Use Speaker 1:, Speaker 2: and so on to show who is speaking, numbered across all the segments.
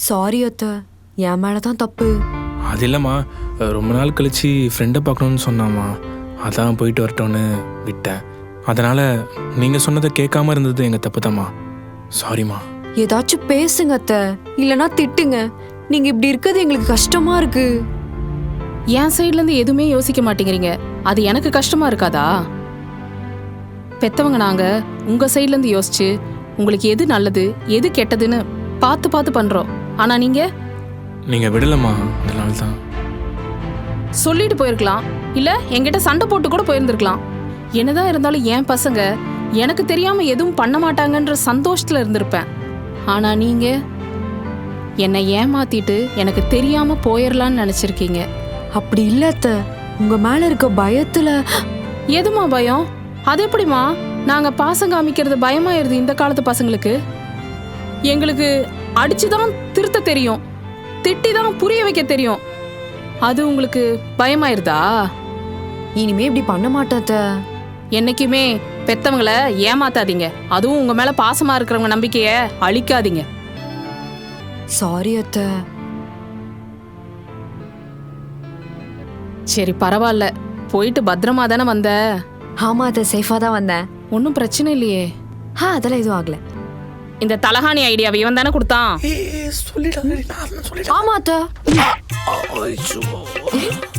Speaker 1: Sorry அத்தை, என் மேலதான் தப்பு.
Speaker 2: அது இல்லைம்மா, ரொம்ப நாள் கழிச்சு ஃப்ரெண்டை பார்க்கணுன்னு சொன்னாம்மா, அதான் போயிட்டு வரட்டோன்னு விட்டேன். அதனால் நீங்கள் சொன்னதை கேட்காம இருந்தது எங்கள் தப்பு தாம்மா. சாரிம்மா.
Speaker 1: ஏதாச்சும் பேசுங்க அத்தை, இல்லைன்னா திட்டுங்க. நீங்க இப்படி இருக்கிறது எங்களுக்கு கஷ்டமா இருக்கு.
Speaker 3: என் சைட்ல இருந்து எதுவுமே யோசிக்க மாட்டேங்கிறீங்க, அது எனக்கு கஷ்டமா இருக்காதா? பெத்தவங்க நாங்க உங்க சைட்ல இருந்து யோசிச்சு உங்களுக்கு எது நல்லது எது கெட்டதுன்னு பார்த்து பார்த்து பண்றோம். ஆனா
Speaker 2: நீங்கள் விடலம்மா, அதனால தான்.
Speaker 3: சொல்லிட்டு போயிருக்கலாம், இல்ல என்கிட்ட சண்டை போட்டு கூட போயிருந்திருக்கலாம். என்னதான் இருந்தாலும் என் பசங்க எனக்கு தெரியாம எதுவும் பண்ண மாட்டாங்கன்ற சந்தோஷத்துல இருந்திருப்பேன். ஆனா நீங்க என்னை ஏமாத்திட்டு எனக்கு தெரியாம போயிடலான்னு நினைச்சிருக்கீங்க.
Speaker 1: அப்படி இல்ல அத்தை, உங்க மேல இருக்க பயத்துல.
Speaker 3: எதுமா பயம்? அது எப்படிமா நாங்க பாசம் காமிக்கிறது பயமாயிருது இந்த காலத்து பசங்களுக்கு? எங்களுக்கு அடிச்சுதான் திருத்த தெரியும், திட்டிதான் புரிய வைக்க தெரியும். அது உங்களுக்கு பயமாயிருதா?
Speaker 1: இனிமே இப்படி பண்ண மாட்டேன் அத்தை.
Speaker 3: என்னைக்குமே பெத்தவங்கள ஏமாத்தாதீங்க, அதுவும் உங்க மேல பாசமா இருக்கிறவங்க நம்பிக்கைய அழிக்காதீங்க.
Speaker 1: சாரி அத்தை.
Speaker 3: சரி பரவாயில்ல, போயிட்டு பத்திரமா தானே வந்த?
Speaker 1: ஆமா அத்தை, சேஃபா தான் வந்தேன்.
Speaker 3: ஒன்னும் பிரச்சனை இல்லையே.
Speaker 1: அதெல்லாம் எதுவும் ஆகல.
Speaker 3: இந்த தலகாணி ஐடியாவை இவன் தானே கொடுத்தான்?
Speaker 1: ஆமா அத்தை.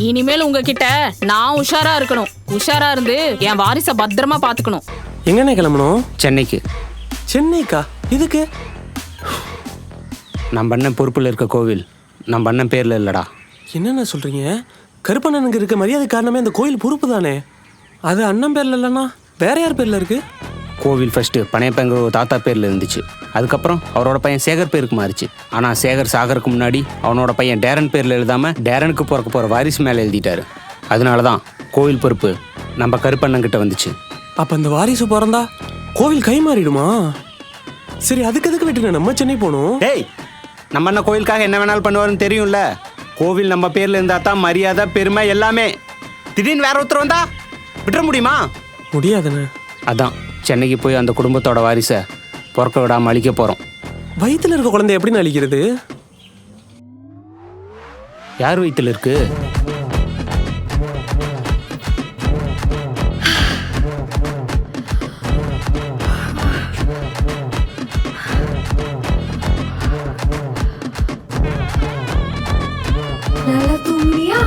Speaker 3: இனிமேல் உங்ககிட்ட நான் உஷாரா இருக்கணும். உஷாரா இருந்து என் வாரிச பத்திரமா பாத்துக்கணும்.
Speaker 4: எங்கண்ணே கிளம்பணும்?
Speaker 5: சென்னைக்கு.
Speaker 4: சென்னைக்கா? இதுக்கு?
Speaker 5: நம்ம அண்ணன் பொறுப்பில் இருக்க கோவில் நம்ம அண்ணன் பேரில் இல்லைடா.
Speaker 4: என்னென்ன சொல்கிறீங்க? கருப்பண்ணனுக்கு இருக்க மரியாதை காரணமே அந்த கோயில் பொறுப்பு தானே. அது அண்ணன் பேரில் இல்லைன்னா வேற யார் பேரில் இருக்கு?
Speaker 5: கோவில் ஃபஸ்ட்டு பனையப்பங்கிற ஒரு தாத்தா பேரில் இருந்துச்சு. அதுக்கப்புறம் அவரோட பையன் சேகர் பேருக்கு மாறிச்சு. ஆனால் சேகர் சாகருக்கு முன்னாடி அவனோட பையன் டேரன் பேரில் எழுதாமல் டேரனுக்கு பிறக்க போகிற வாரிசு மேலே எழுதிட்டாரு. அதனால தான் கோவில் பொறுப்பு நம்ம கருப்பண்ணன்கிட்ட வந்துச்சு.
Speaker 4: அப்போ அந்த வாரிசு பிறந்தா கோவில் கை மாறிடுமா? சரி, அதுக்கு எதுக்கு விட்டுங்க நம்ம சென்னை போகணும்?
Speaker 5: டேய், நம்ம அண்ணன் கோயிலுக்காக என்ன வேணாலும் பண்ணுவாருன்னு தெரியும்ல. கோவில் நம்ம பேரில் இருந்தால் தான் மரியாதை பெருமை எல்லாமே. திடீர்னு வேற ஒருத்தர் வந்தா விட்டுற முடியுமா?
Speaker 4: முடியாதுண்ணே.
Speaker 5: அதான் சென்னைக்கு போய் அந்த குடும்பத்தோட வாரிசை பிறக்க விடாமல் அழிக்க போகிறோம்.
Speaker 4: வயிற்றுல இருக்க குழந்தை எப்படி அழிக்கிறது?
Speaker 5: யார் வயிற்றுல இருக்கு?
Speaker 1: நல்லா தூங்குறியா?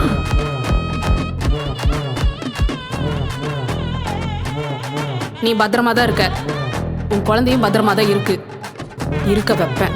Speaker 3: நீ பத்திரமா தான் இருக்க, உன் குழந்தையும் பத்திரமா தான் இருக்க வைப்பேன்.